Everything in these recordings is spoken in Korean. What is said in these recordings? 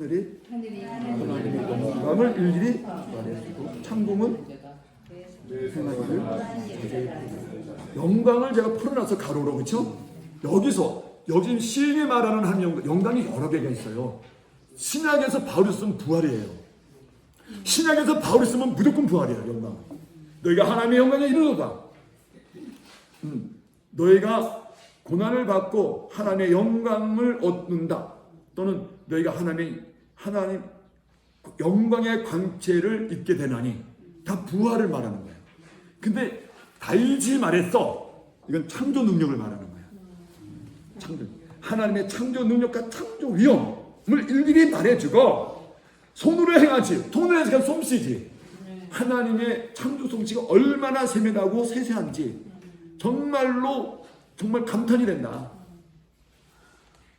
하늘이 하나님의 영광을 일일이 말해주고 창공은 행하기를 영광을 제가 풀어놔서 가로로 그렇죠? 여기 시인이 말하는 한 영광이 여러 개가 있어요. 신약에서 바울이 쓰면 부활이에요. 신약에서 바울이 쓰면 무조건 부활이에요. 영광. 너희가 하나님의 영광에 이르노다. 너희가 고난을 받고 하나님의 영광을 얻는다. 또는 너희가 하나님 영광의 광채를 입게 되나니. 다 부활을 말하는 거예요. 근데 다윗이 말했어. 이건 창조 능력을 말하는 거예요. 창조. 하나님의 창조 능력과 창조 위엄을 일일이 말해주고 손으로 행하지. 손으로 해서 그냥 솜씨지. 하나님의 창조 솜씨가 얼마나 세밀하고 세세한지 정말로 정말 감탄이 된다.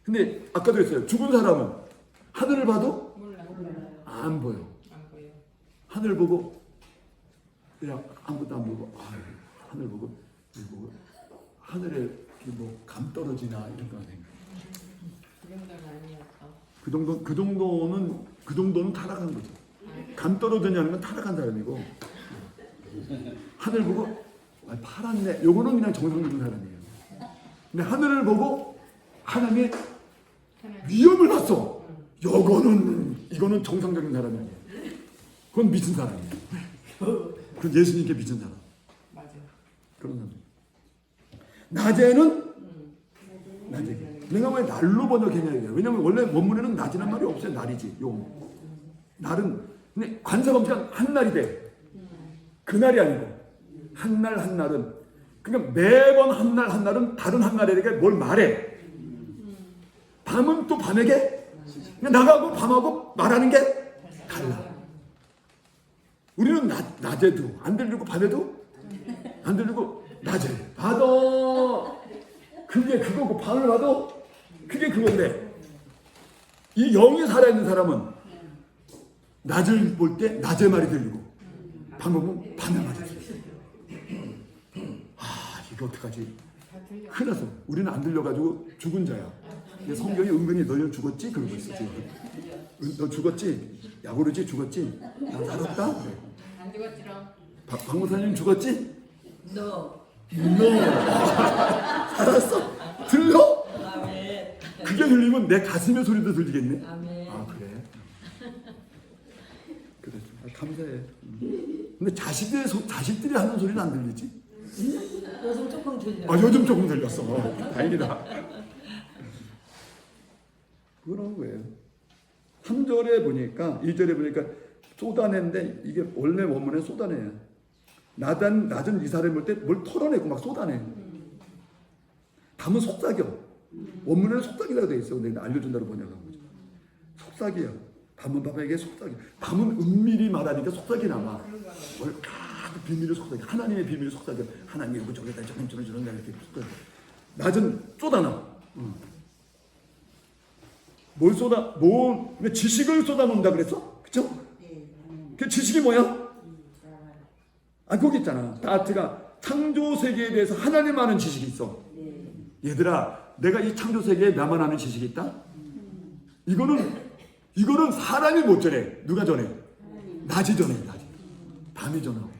근데 아까도 했어요. 죽은 사람은 하늘을 봐도 안 보여. 하늘 보고 그냥 아무것도 안 보고 하늘 보고 하늘에 뭐 감 떨어지나 이런 거 생각. 그 정도는 타락한 거죠. 감 떨어지냐는 건 타락한 사람이고 하늘 보고 파랗네. 요거는 그냥 정상적인 사람이에요. 근데 하늘을 보고 하나님의 위엄을 봤어. 이거는 정상적인 사람이 아니에요. 그건 미친 사람이에요. 그건 예수님께 미친 사람. 맞아. 그런 사람. 낮에는 내가 왜 날로 번역했냐. 왜냐면 원래 원문에는 낮이란 말이 없어요. 날이지. 날은 근데 관사가 없으면 한 날이 돼. 그날이 아니고 한날은 그러니까 매번 한날은 다른 한날에게 뭘 말해. 밤은 또 밤에게 나가고 밤하고 말하는 게 달라. 우리는 낮에도 안 들리고 밤에도 안 들리고 낮에 봐도 그게 그거고 밤을 봐도 그게 그건데 이 영이 살아있는 사람은 낮을 볼 때 낮의 말이 들리고 밤을 보면 밤의 말이 들리고 이거 어떡하지? 큰일 났어. 우리는 안 들려가지고 죽은 자야. 근데 성경이 은근히 너희는 죽었지? 그러고 있어 지금. 너 죽었지? 야구르지 죽었지? 나 살았다? 그래. 안 죽었지롱. 박무사님 죽었지? 너. 살았어? 들려? 아멘. 그게 들리면 내 가슴의 소리도 들리겠네? 아멘. 그래? 그래. 감사해. 근데 자식들이 하는 소리는 안 들리지? 요즘 조금 들려. 요즘 조금 들렸어. 다행이다. 그런 거예요. 3절에 보니까 2절에 보니까 쏟아낸데 이게 원래 원문에 쏟아내요. 낮은 이 사람이 볼 때 뭘 털어내고 막 쏟아내. 밤은 속삭여. 원문에는 속삭이라고 되어 있어. 근데 알려준다고 번역한 거죠. 속삭이야. 밤은 밤에게 속삭여. 밤은 은밀히 말하니까 속삭이 나와. 비밀을 속삭여. 하나님의 비밀을 속삭여. 하나님이 여기 저기다 저런 이렇게 속삭여. 낮은 쏟아놔. 왜 지식을 쏟아놓는다 그랬어? 그쵸? 그 지식이 뭐야? 거기 있잖아. 다트가 창조 세계에 대해서 하나님 아는 지식이 있어. 얘들아, 내가 이 창조 세계에 나만 아는 지식이 있다? 이거는 사람이 못 전해. 누가 전해? 낮이 전해. 밤이 전하고.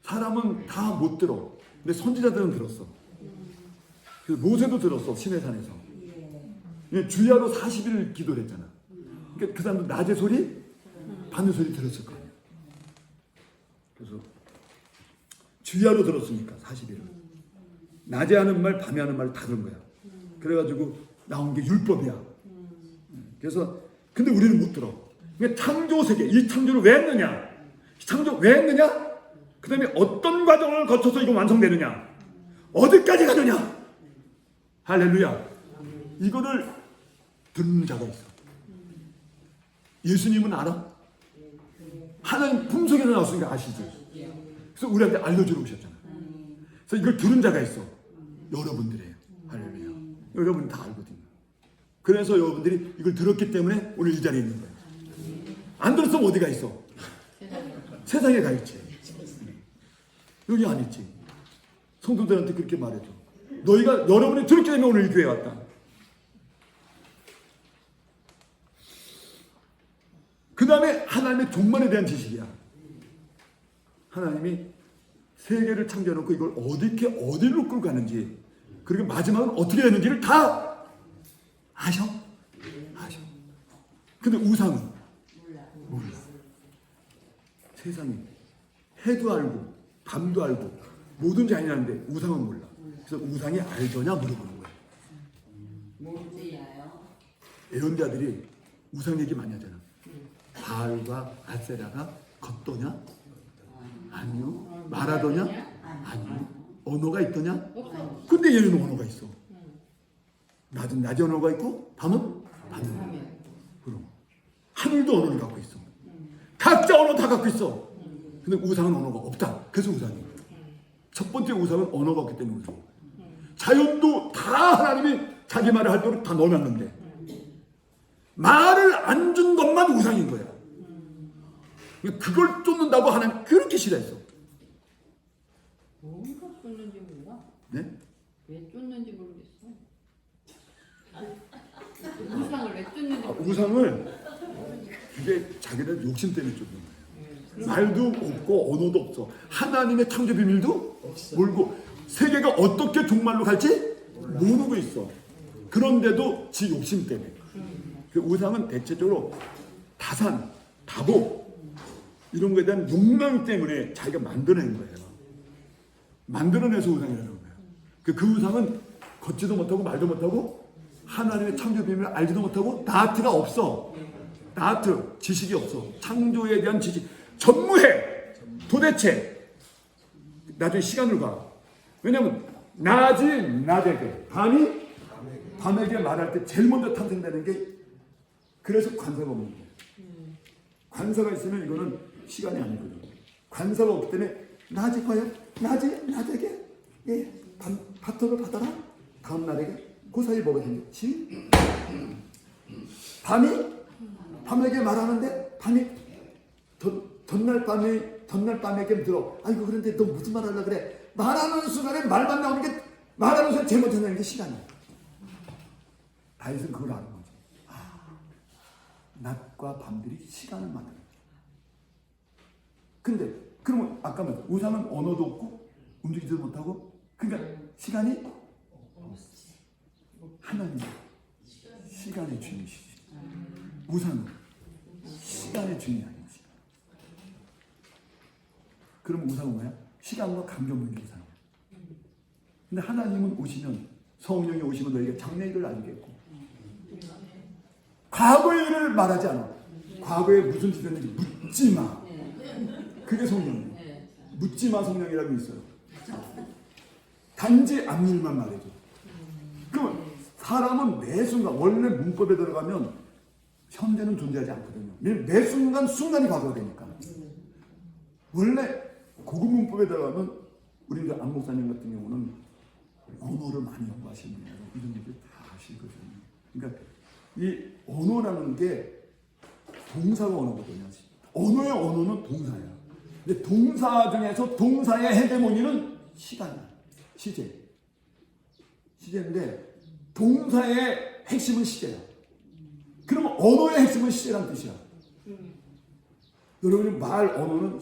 사람은 다 못 들어. 근데 선지자들은 들었어. 모세도 들었어. 시내산에서. 주야로 40일 기도를 했잖아. 그러니까 그 사람도 낮의 소리, 밤의 소리 들었을 거예요. 그래서 주야로 들었으니까 40일을. 낮에 하는 말, 밤에 하는 말 다 들은 거야. 그래가지고 나온 게 율법이야. 그래서 근데 우리는 못 들어. 그러니까 창조 세계, 이 창조를 왜 했느냐? 창조 왜 했느냐? 그 다음에 어떤 과정을 거쳐서 이거 완성되느냐? 어디까지 가느냐? 할렐루야. 이거를 듣는 자가 있어. 예수님은 알아? 하나님 품속에서 나왔으니까 아시지? 그래서 우리한테 알려주러 오셨잖아. 그래서 이걸 들은 자가 있어. 여러분들이에요. 할렐루야. 여러분이 다 알거든요. 그래서 여러분들이 이걸 들었기 때문에 오늘 이 자리에 있는 거예요. 안 들었으면 어디가 있어? 세상에 가 있지. 여기 안 있지. 성도들한테 그렇게 말해줘. 여러분이 들었기 때문에 오늘 이 교회에 왔다. 다음에 하나님의 종말에 대한 지식이야. 하나님이 세계를 창조해놓고 이걸 어디로 끌고 가는지, 그리고 마지막은 어떻게 되는지를 다 아셔. 근데 우상은 몰라. 세상이 해도 알고 밤도 알고 모든 자연이라는데 우상은 몰라. 그래서 우상이 알더냐 물어보는 거야. 예언자들이 우상 얘기 많이 하잖아. 바알과 아세라가 걷더냐? 아니요. 말하더냐? 아니요. 언어가 있더냐? 근데 얘는 언어가 있어. 낮은 언어가 있고 밤은 밤은. 그럼 하늘도 언어를 갖고 있어. 각자 언어 다 갖고 있어. 근데 우상은 언어가 없다. 그래서 우상이에요. 첫 번째 우상은 언어가 없기 때문에 우상. 자연도 다 하나님이 자기 말을 할 때로 다 넣어놨는데 말을 안 준 것만 우상인 거야. 그걸 쫓는다고 하나님 그렇게 싫어했어. 뭔가 쫓는지 몰라. 네? 왜 쫓는지 모르겠어. 우상을 왜 쫓는지 모르겠어. 우상을 그게 자기들 욕심 때문에 쫓는 거예요. 말도 없고 언어도 없어. 하나님의 창조 비밀도 모르고 세계가 어떻게 종말로 갈지 모르고 있어. 그런데도 지 욕심 때문에. 그 우상은 대체적으로 다산, 다복 이런 거에 대한 욕망 때문에 자기가 만들어낸 거예요. 만들어내서 우상이라는 거예요. 그 우상은 걷지도 못하고 말도 못하고 하나님의 창조 비밀을 알지도 못하고 다트가 없어. 다트, 지식이 없어. 창조에 대한 지식 전무해. 도대체 나중에 시간을 가. 왜냐면 낮이 낮에게, 밤이 밤에게 말할 때 제일 먼저 탄생되는 게 그래서 관사가 없는 거예요. 관사가 있으면 이거는 시간이 아니거든. 관사가 없기 때문에 낮이 과연 낮에게 예, 바텀을 받아라. 다음 날에게 그 사이 뭐가 생겼지? 밤에게 말하는데 밤이 전날 밤에게 들어. 아이고 그런데 너 무슨 말 하려고 그래? 말하는 순간에 말만 나오는 게 말하는 순간 제일 먼저 나오는 게 시간이야. 다윗은 그걸 아는 거지. 낮과 밤들이 시간을 만드는 거야. 근데 그러면 아까 말했 우상은 언어도 없고 움직이지도 못하고 그러니까 시간이 하나님 시간의 주인이시지. 우상은 시간의 주인이 아니지. 그럼 우상은 뭐야? 시간과 감정을 이상. 근데 하나님은 오시면 성령이 오시면 너에게 장래 일을 알겠고 과거의 일을 말하지 않아. 과거에 무슨 짓을 했는지 묻지 마. 그게 성령이에요. 묻지 마 성령이라고 있어요. 단지 앞일만 말해줘. 그럼 사람은 매 순간 원래 문법에 들어가면 현재는 존재하지 않거든요. 매 순간이 과거가 되니까. 원래 고급 문법에 들어가면 우리 이제 안 목사님 같은 경우는 언어를 많이 연구하시는 분이에요. 이런 얘기를 다 하시거든요. 그러니까 이 언어라는 게 동사가 언어거든요. 언어의 언어는 동사야. 근데 동사 중에서 동사의 헤게모니는 시간이야. 시제인데 동사의 핵심은 시제야. 그러면 언어의 핵심은 시제란 뜻이야. 여러분이 말 언어는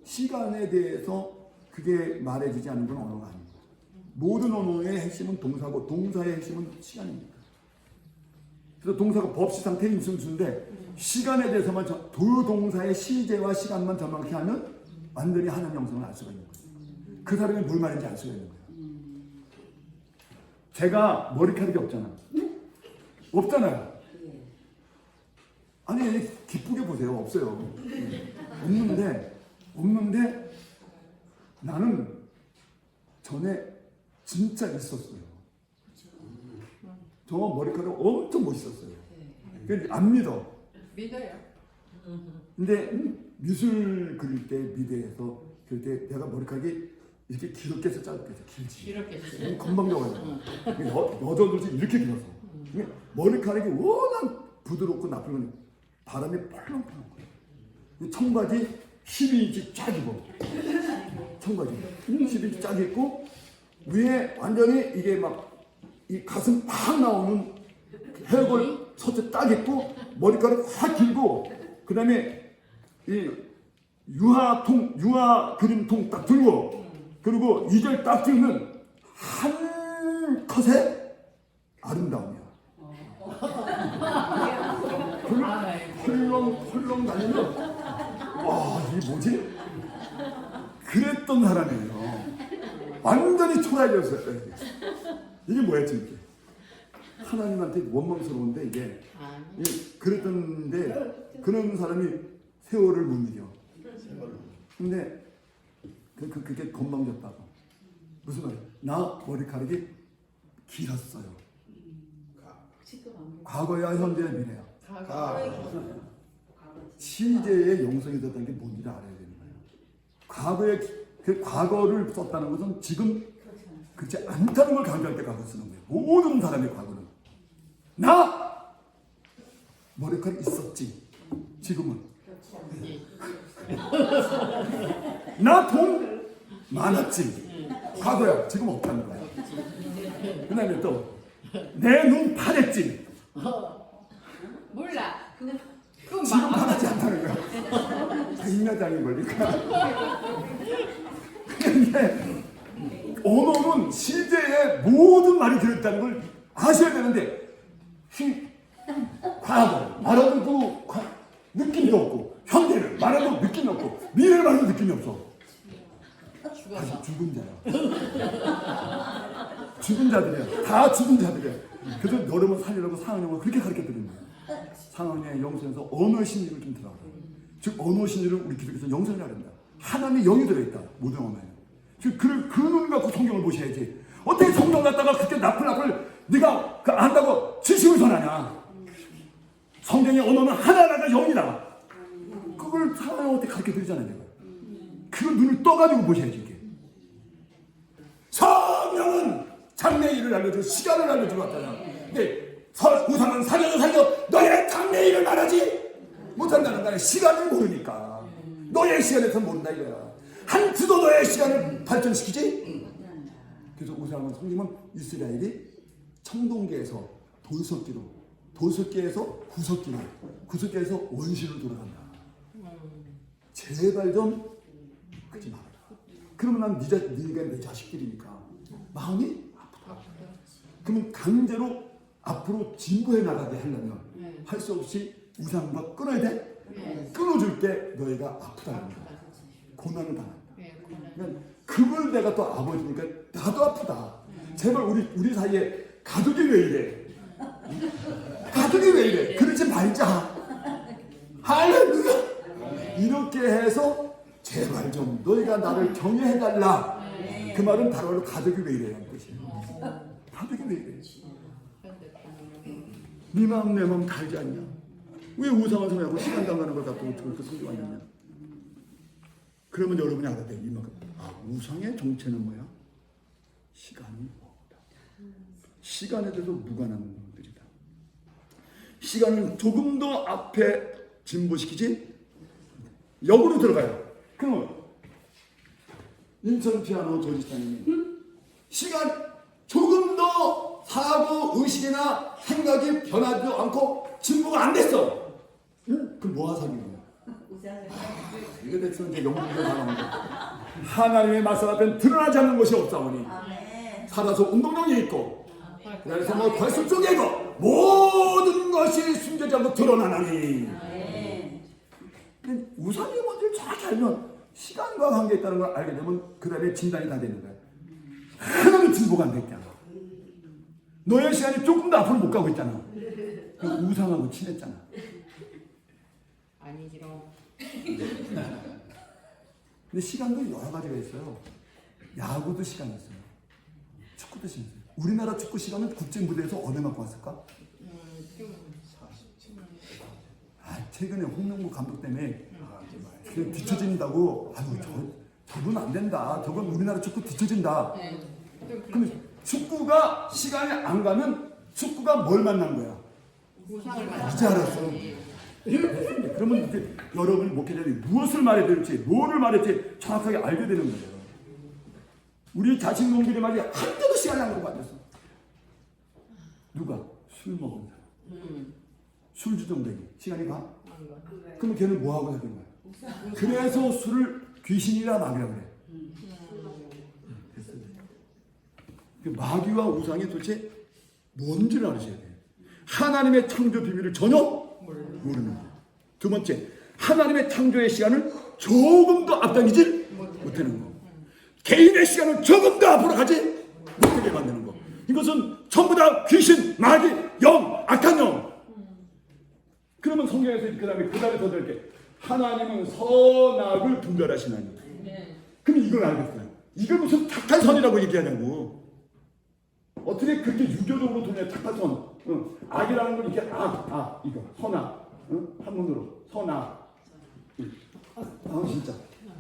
시간에 대해서 그게 말해지지 않는 건 언어가 아닙니다. 모든 언어의 핵심은 동사고 동사의 핵심은 시간입니다. 그래서 동사가 법시상 태임승수인데 시간에 대해서만 동사의 시제와 시간만 정확히 하면 완전히 하나님 영성을 알 수가 있는 거예요. 그 사람이 뭘 말인지 알 수가 있는 거예요. 제가 머리카락이 없잖아. 없잖아요. 아니 기쁘게 보세요. 없어요. 없는데 나는 전에 진짜 있었어요. 저 머리카락 엄청 멋있었어요. 근데 안 믿어. 믿어요. 근데 미술 그릴 때 미대에서 그릴 때 내가 머리카락이 이렇게 길게 해서 짧게 해서 길지. 이렇게 건방져가지고 여자들도 이렇게 길어서 머리카락이 워낙 부드럽고 나쁜 건 바람이 펄렁펄렁 거예요. 청바지 12인치 쫙 입어. 청바지 12인치 쫙 입고 위에 완전히 이게 막 이 가슴 팍 나오는 헤어걸 서트 딱 입고 머리카락 확 길고 그 다음에 이 유화 그림통 딱 들고 그리고 이절 딱 찍는 한 컷의 아름다움이야. 헐렁 다니면 와 이게 뭐지? 그랬던 사람이에요. 완전히 초라해졌어요. 이게 뭐였지 이게? 하나님한테 원망스러운데 이게 그랬던데 그런 사람이 세월을 못 이겨. 근데 그게 건방졌다고. 무슨 말이야? 나 머리카락이 길었어요. 과거야 현재야 미래야. 시제의 영성이 됐다는 게 뭔지를 알아야 되는 거예요. 과거에 그 과거를 썼다는 것은 지금 그렇지 않다는 걸 강조할 때 과거 쓰는 거예요. 모든 사람의 과거는 나 머리카락 있었지. 지금은 나 돈 많았지. 과거야. 지금 없다는 거야. 그 다음에 또 내 눈 파랬지. 몰라. 그건 지금 파랗지 않다는 거야. 인간장애 걸리니까. 그런데 언어는 시제에 모든 말이 들어있다는 걸 아셔야 되는데 과거 말하도 느낌이 없고 현대를 말해도 느낌이 없고 미래를 말해도 느낌이 없어. 다시 죽은 자야. 죽은 자들이야. 다 죽은 자들이야. 그래서 여러분 살리려고 상황형을 그렇게 가르쳐드리는 거야. 상황의 영성에서 언어 심리를 좀 들어가라. 즉 언어 심리를 우리 기독교에서 영성이라 합니다. 하나님의 영이 들어있다. 모든 언어에. 즉 그 눈을 갖고 성경을 보셔야지. 어떻게 성경 갖다가 그렇게 나풀 네가 안다고 지식을 전하냐. 성경의 언어는 하나가 영이다. 그걸 상황을 어떻게 가르쳐드리잖아요. 내가. 그걸 눈을 떠가지고 보셔야지. 이게. 성령은 장래일을 알려주고 시간을 알려주고 왔잖아. 근데 우상은 살려 너의 장래일을 말하지 못한다는 거야. 시간을 모르니까. 너의 시간에서 모른다 이거야. 한 주도 너의 시간을 발전시키지. 그래서 우상은 성경은 이스라엘이 청동기에서 돌석기에서 구석기에서 원시로 돌아간다. 제발 좀 그러지 말아라. 그러면 난 네가 내 자식들이니까 마음이 아프다. 그러면 강제로 앞으로 진보해 나가게 하려면 할 수 없이 우상과 끊어야 돼. 끊어줄 때 너희가 아프다는 거야. 고난을 당한다. 그러니까 그걸 내가 또 아버지니까 나도 아프다. 제발 우리 사이에 가족이 왜 이래? 가족이 왜 이래? 그러지 말자. 할렐루야. 이렇게 해서 제발 좀 너희가 나를 경외해달라. 그 말은 바로 가족이 왜 이래라는 뜻이에요. 가족이 왜 이래? 네 마음 내 마음 달지 않냐? 왜 우상을 섬기고 시간 당하는 걸 갖고 저렇게 성경하느냐? 그러면 여러분이 알아야 돼. 이만큼. 우상의 정체는 뭐야? 시간이 없다. 시간에 대해서 무관한 놈들이다. 시간을 조금 더 앞에 진보시키지 역으로 들어가요. 그러면 인천 피아노 조지사님이 시간 조금 더 사고 의식이나 생각이 변하지도 않고 진보가 안 됐어. 그럼 뭐 하사는 거야? 이거 됐어. 이제 영문으로 나가는 거야. 하나님의 말씀 앞엔 드러나지 않는 것이 없사오니 살아서 운동량이 있고 그래서 뭐 벌써 쪽에 있고 모든 것이 숨겨지 않고 드러나나니. 우상의 원리를 정확히 알면 시간과 관계있다는 걸 알게 되면 그 다음에 진단이 다 되는 거야. 하나는 진보가 안 됐잖아. 너의 시간이 조금 더 앞으로 못 가고 있잖아. 우상하고 친했잖아. 아니지롱. 근데 시간도 여러 가지가 있어요. 야구도 시간이 있어요. 축구도 시간이 있어요. 우리나라 축구 시간은 국제무대에서 얼마만큼 왔을까? 최근에 홍명보 감독 때문에 뒤처진다고 저건 안 된다. 저건 우리나라 축구 뒤처진다. 그럼 축구가 시간이 안 가면 축구가 뭘 만난 거야? 이제 알았어. 그러면 이제 여러분이 목회자들이 무엇을 말해야 될지, 뭐를 말해야 될지 정확하게 알게 되는 거예요. 우리 자식 놈들이 말이야 한때도 시간이 안 가고 앉았어. 누가? 술 먹은 사람. 술주정뱅이. 시간이 가? 안 가. 그러면 걔는 뭐하고 사귄 거야? 그래서 술을 귀신이라 마귀라 그래. 됐어요. 그 마귀와 우상이 도대체 뭔지를 알으셔야 돼요. 하나님의 창조 비밀을 전혀 모르는 거예요. 두 번째, 하나님의 창조의 시간을 조금도 앞당기지 못하는 거. 개인의 시간을 조금도 앞으로 가지 못하게 만드는 거. 이것은 전부 다 귀신, 마귀, 영, 악한 영. 그러면 성경에서 그 다음에 더 들게. 하나님은 선악을 분별하시나니. 그럼 이걸 알겠어요. 이걸 무슨 착한 선이라고 얘기하냐고. 어떻게 그렇게 유교적으로 돈에 착한 선. 악이라는 건 이게 이거 선악. 한문으로 선악. 진짜.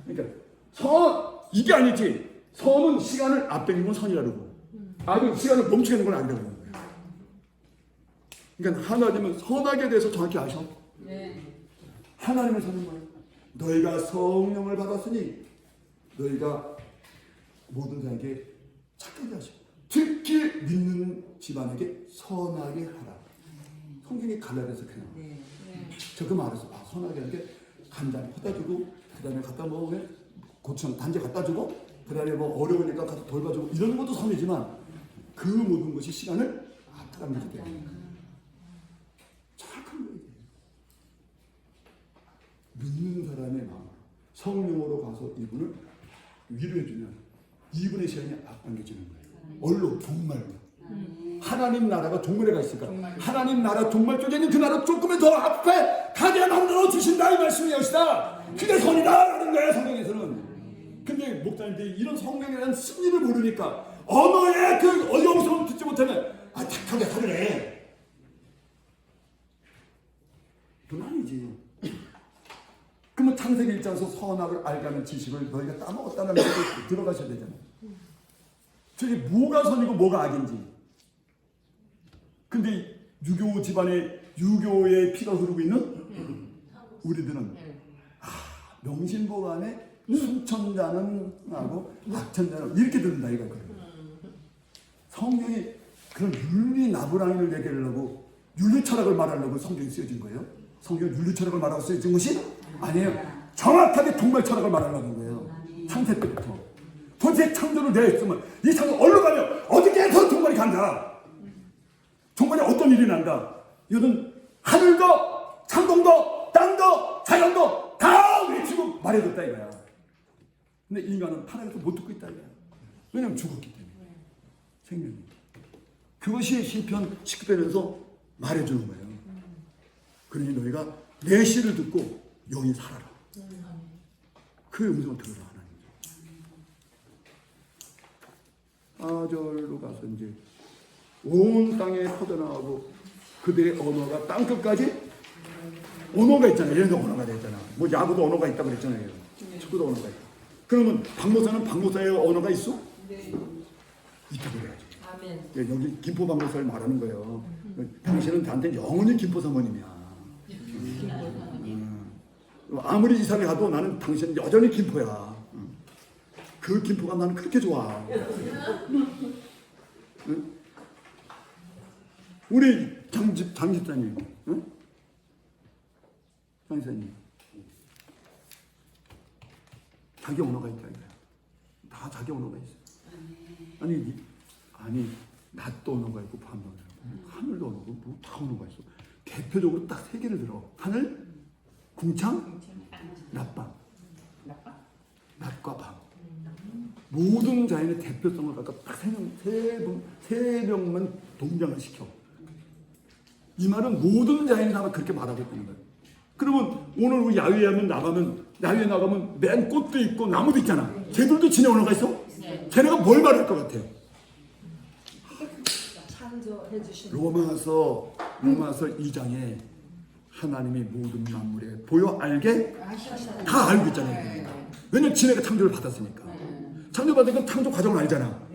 그러니까 이게 아니지. 선은 시간을 앞당기면 선이라고. 악은 시간을 멈추게 하는 건 안 되는 거예요. 그러니까 하나님은 선악에 대해서 정확히 아셔. 하나님의 선은 뭐예요? 너희가 성령을 받았으니 너희가 모든 자에게 착하게 하시고 특히 믿는 집안에게 선하게 하라. 성경이 갈라디아서 그냥. 저 그 말에서 선하게 하는 게 간단히 갖다 주고 그 다음에 갖다 먹으면 고추장 단지 갖다 주고 그 다음에 뭐 어려우니까 가서 돌봐주고 이런 것도 선이지만 그 모든 것이 시간을 앞당기기 때문에 정확한 거예요. 믿는 사람의 마음으로 성령으로 가서 이분을 위로해주면 이분의 시간이 앞당겨지는 거예요. 얼로 종말로. 하나님 나라가 종말에 가 있을까? 하나님 나라 종말 쪽에 있는 그 나라 조금은 더 앞에 가게 만들어 주신다 이 말씀이 여시다. 그게 선이다라는 거예요 성경에서는. 근데 목사님들이 이런 성경에 대한 심리를 모르니까 언어의 그 어려움을 듣지 못하면 착하게 하래. 그건 아니지. 그러면 창세기 1장에서 선악을 알게 하는 지식을 너희가 따먹었다는 말에 들어가셔야 되잖아. 저게 뭐가 선이고 뭐가 악인지. 근데 유교 집안에 유교의 피가 흐르고 있는 우리들은 명심보감에 순천자는 하고 악천자는 이렇게 듣는다 이거. 성경이 그런 윤리 나부랑이를 얘기하려고 윤리 철학을 말하려고 성경이 쓰여진 거예요. 성경이 윤리 철학을 말하고 쓰여진 것이 아니에요. 정확하게 종말 철학을 말하려는 거예요. 창세 때부터. 도대체 창조를 내했으면 이 창조 어디로 가면 어떻게 해서 종말이 간다. 종말에 어떤 일이 난다. 이것은 하늘도 창동도 땅도 자연도 다 외치고 말해줬다 이거야. 근데 인간은 타락해서 못 듣고 있다 이거야. 왜냐면 죽었기 때문에. 생명이. 그것이 시편 19편에서 말해주는 거예요. 그러니 너희가 내 시를 듣고 영이 살아라. 그 음성을 들으라 하나님. 아절로 가서 이제 온 땅에 퍼져나가고 그들의 언어가 땅끝까지 언어가 있잖아요. 얘네도 언어가 있잖아. 뭐 야구도 언어가 있다고 그랬잖아요. 축구도 언어가 있다. 그러면 박모사는 박모사의 언어가 있어? 네. 있다고 그래야지. 아멘. 네, 여기 김포 박모사를 말하는 거예요. 당신은 나한테 영원히 김포 사모님이야. 아무리 이사를 가도 나는 당신은 여전히 김포야. 그 김포가 나는 그렇게 좋아. 응? 우리 장집사님, 응? 장집사님, 자기 언어가 있다 이거야. 다 자기 언어가 있어. 아니 낮도 언어가 있고 밤도 언어가 있고 하늘도 언어가 있고 뭐 다 언어가 있어. 대표적으로 딱 세 개를 들어. 하늘, 궁창, 낮밤. 낮과 밤. 모든 자연의 대표성을 갖다 딱 세 명만 동장을 시켜. 이 말은 모든 자연이 다 그렇게 말하고 있는 거예요. 그러면 오늘 우리 야외에 나가면 맨 꽃도 있고 나무도 있잖아. 쟤들도 지네 언어가 있어? 쟤네가 뭘 말할 것 같아요? 로마서 2장에 하나님이 모든 만물에 보여 알게 다 알고 있잖아요. 왜냐면 지네가 창조를 받았으니까. 창조받으니까 창조 과정을 알잖아.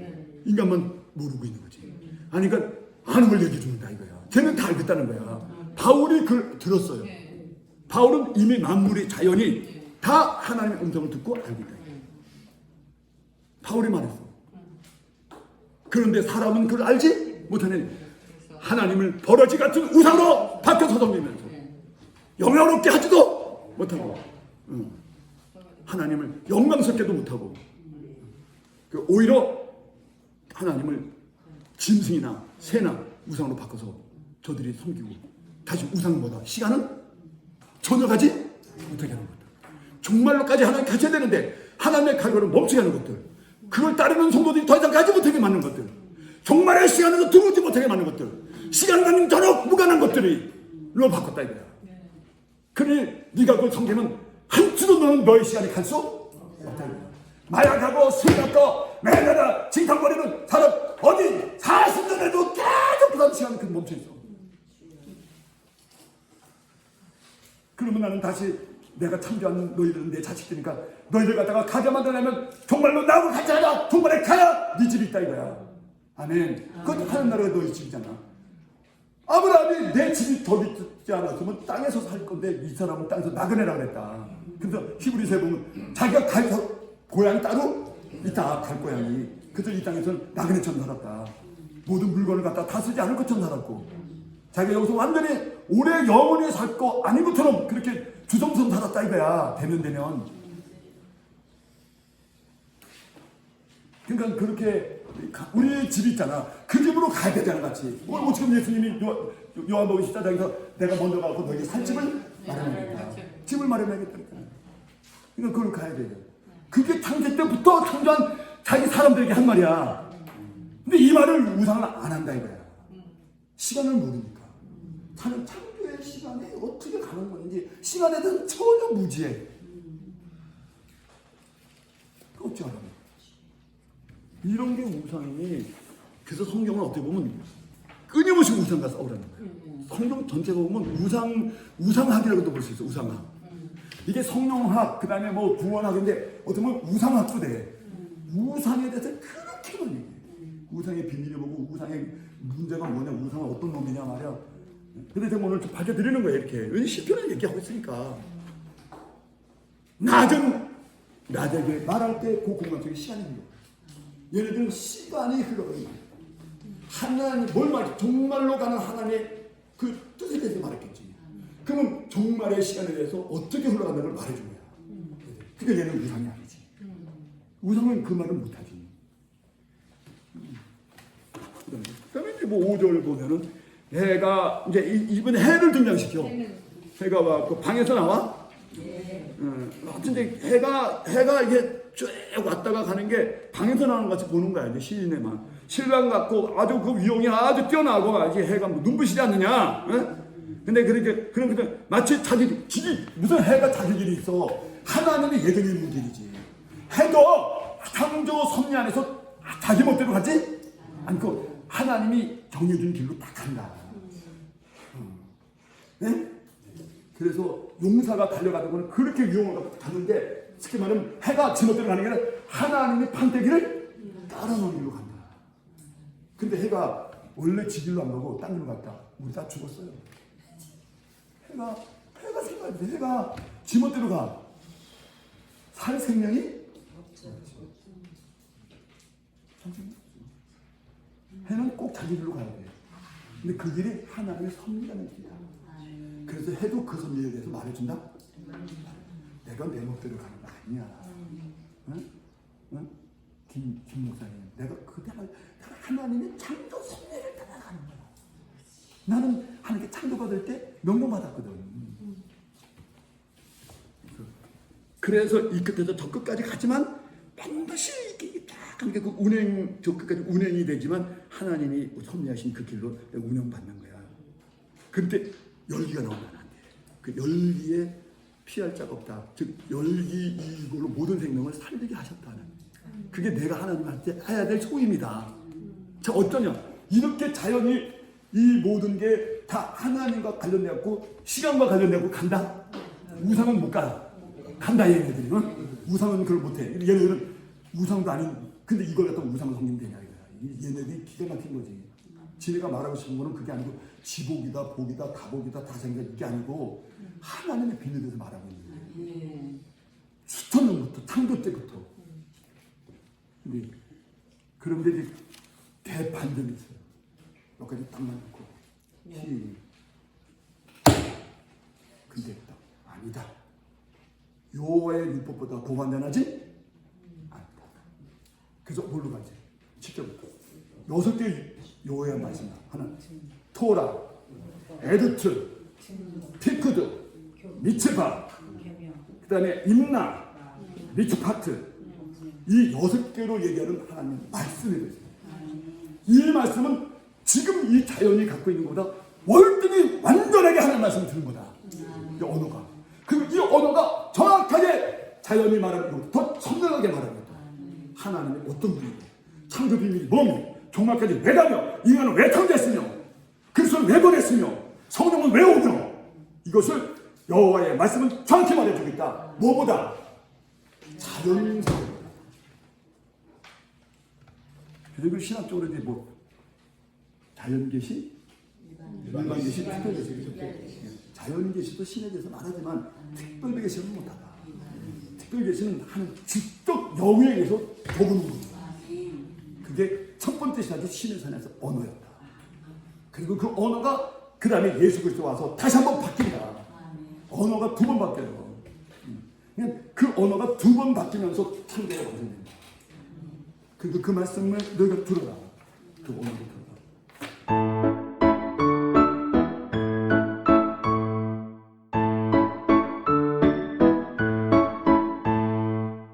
인간만 모르고 있는 거지. 아니 그러니까 아는 걸 얘기해 준다 이거야. 쟤는 다 알겠다는 거야. 바울이 그걸 들었어요. 바울은 이미 만물의 자연이 다 하나님의 음성을 듣고 알고 있다. 바울이 말했어. 그런데 사람은 그걸 알지 못하는 하나님을 버러지 같은 우상으로 바꿔서 섬기면서 영광롭게 하지도 못하고 하나님을 영광스럽게도 못하고 오히려 하나님을 짐승이나 새나 우상으로 바꿔서 저들이 섬기고 다시 우상보다 시간은 전혀 가지 못하게 하는 것들. 종말로까지 하나님 가셔야 되는데 하나님의 갈고를 멈추게 하는 것들. 그걸 따르는 성도들이 더 이상 가지 못하게 만든 것들. 종말의 시간에서 들어오지 못하게 만든 것들. 시간과는 전혀 무관한 것들이 로 바꿨다 이거야. 그러니 네가 그걸 섬기면 한치도 너는 너의 시간이 갈 수 없다 이거야. 마약하고 술 갖고 매일마다 징탕거리는 사람 어디 40년에도 계속 그 시간이 멈춰있어. 그러면 나는 다시 내가 창조한 너희들은 내 자식들이니까 너희들 갖다가 가게 만들려면 정말로 나하고 같이 하자. 정말에 가야 네 집이 있다 이거야. 아멘. 그것도 하는 나라가 너희 집이잖아. 아브라함이 내 집이 저기 있지 않았으면 땅에서 살 건데 이 사람은 땅에서 나그네라고 그랬다. 그래서 히브리서에 보면 자기가 갈 고향이 따로 있다. 갈 고향이. 그래서 이 땅에서는 나그네처럼 살았다. 모든 물건을 갖다 다 쓰지 않을 것처럼 살았고 자기가 여기서 완전히 오래 영원히 살 거 아닌 것처럼 그렇게 주섬섬 살았다 이거야. 되면 그러니까 그렇게 우리 집이 있잖아. 그 집으로 가야 되잖아 같이. 뭐 지금 예수님이 요한복음 14장에서 내가 먼저 가고 너에게 살 집을 마련하겠다. 집을 마련하겠다. 그러니까 그걸 가야 돼요. 그게 창세 때부터 창조한 자기 사람들에게 한 말이야. 근데 이 말을 우상을 안 한다 이거야. 시간을 모르니까. 자는 창조의 시간에 어떻게 가는 건지 시간에 대해서 전혀 무지해. 어찌 알아? 이런 게 우상이니. 그래서 성경은 어떻게 보면 끊임없이 우상과 싸우라는 거예요. 성경 전체가 보면 우상학이라고도 볼 수 있어. 우상학. 이게 성령학, 그 다음에 뭐 구원학인데 어떻게 보면 우상학도 돼. 우상에 대해서 그렇게 많이 얘기해. 우상의 비밀을 보고 우상의 문제가 뭐냐, 우상은 어떤 놈이냐 말이야. 근데 제가 오늘 좀 밝혀드리는 거예요. 이렇게 시편을 얘기하고 있으니까. 낮에게 말할 때 그 공간 속에 시간이 흘러. 얘네들은 시간이 흘러가는 거예요. 하나님, 뭘 말해? 종말로 가는 하나님의 그 뜻에 대해서 말했겠지. 그러면 종말의 시간에 대해서 어떻게 흘러가는 걸 말해준 거야. 그러니까 얘는 우상이 아니지. 우상은 그 말을 못하지. 그 다음에 이제 뭐 5절 보면은 해가 이제 이번에 해를 등장시켜. 해가 와, 그 방에서 나와. 근데 해가 이게 쭉 왔다가 가는 게 방에서 나오는 것 같이 보는 거야. 이제 시인에만. 신랑 같고 아주 그 위용이 아주 뛰어나고 이제 해가 뭐 눈부시지 않느냐. 근데 그렇게 마치 자기 무슨 해가 자기 길이 있어. 하나님이 예정해 있는 길이지. 해도 창조 섭리 안에서 자기 멋대로 가지 않고 하나님이 정해준 길로 딱 간다. 네? 그래서 용사가 달려가는 거는 그렇게 위험을 가는데 쉽게 말하면 해가 지멋대로 가는 게 아니라 하나님의 판때기를 따라놓은 길로 간다. 근데 해가 원래 지 길로 안 가고 딴 길로 갔다. 우리 다 죽었어요. 해가 생각해. 해가 지멋대로 가. 살 생명이 해는 꼭 자기 길로 가야 돼. 근데 그 길이 하나님의 섭리라는 길이야. 그래서 해도 그 섭리에 대해서 말해준다. 내가 내 멋대로 가는 거 아니야. 응? 김 목사님, 내가 하나님의 창조 섭리를 따라가는 거야. 나는 하나님께 창조받을 때 명령받았거든. 그래서 이 끝에서 저 끝까지 가지만 반드시 이렇게 딱 하는 게 그 저 끝까지 운행이 되지만 하나님이 섭리하신 그 길로 운영받는 거야. 근데 열기가 나오면 안 돼. 그 열기에 피할 자가 없다. 즉 열기 이걸로 모든 생명을 살리게 하셨다는. 그게 내가 하나님한테 해야 될 소임이다. 자, 어쩌냐? 이렇게 자연이 이 모든 게 다 하나님과 관련되었고 시간과 관련되고 간다. 우상은 못 가. 간다 얘네들이. 우상은 그걸 못해. 얘네들은 우상도 아닌. 근데 이걸 갖다 우상을 섬기면 되냐 이거야. 얘네들이 기가 막힌 거지. 지네가 말하고 싶은 거는 그게 아니고 지복이다, 복이다, 가복이다, 다생이다 이게 아니고 하나님의 비밀에서 말하고 있는 거예요. 수천 년부터 창조 때부터. 근데 그런데 이제 대반전이 있어요. 여기까지 딱 맞고 근데 아니다. 여호와의 율법보다 더 완전하지 않다. 그래서 뭘로 가지? 7절부터 6개 여호와의 말씀. 하나 토라, 에드트, 피크드, 미츠바, 그 다음에 임나, 미츠파트, 이 6개로 얘기하는 하나님의 말씀이 되어있습니다. 이 말씀은 지금 이 자연이 갖고 있는 것보다 월등히 완전하게 하나님 말씀을 드는 거다. 이 언어가. 그리고 이 언어가 정확하게 자연이 말하는 것보다 더 선명하게 말하는 거다. 하나님의 어떤 분이고 창조 비밀이 뭐며 종말까지 왜 가며 인간은 왜 창조했으며 그리스도는 왜 보냈으며 성령은 왜 오며 이것을 여호와의 말씀은 정확히 말해주겠다. 뭐보다? 자연세계보다. 그리고 신학적으로 이제 뭐 자연계시, 일반계시, 특별계시. 자연계시도 신에 대해서 말하지만 특별계시는 못하다. 특별계시는 한 지적 영역에 대해서 도구는 겁니다. 그게 첫 번째 시작이 신의 산에서 언어였다. 그리고 그 언어가 그 다음에 예수 그리스도 와서 다시 한번 바뀐다. 언어가 2번 바뀌어요. 그 언어가 2번 바뀌면서 창조가 완성됩니다. 그리고 그 말씀을 너희가 들어라. 그 언어를 들어라.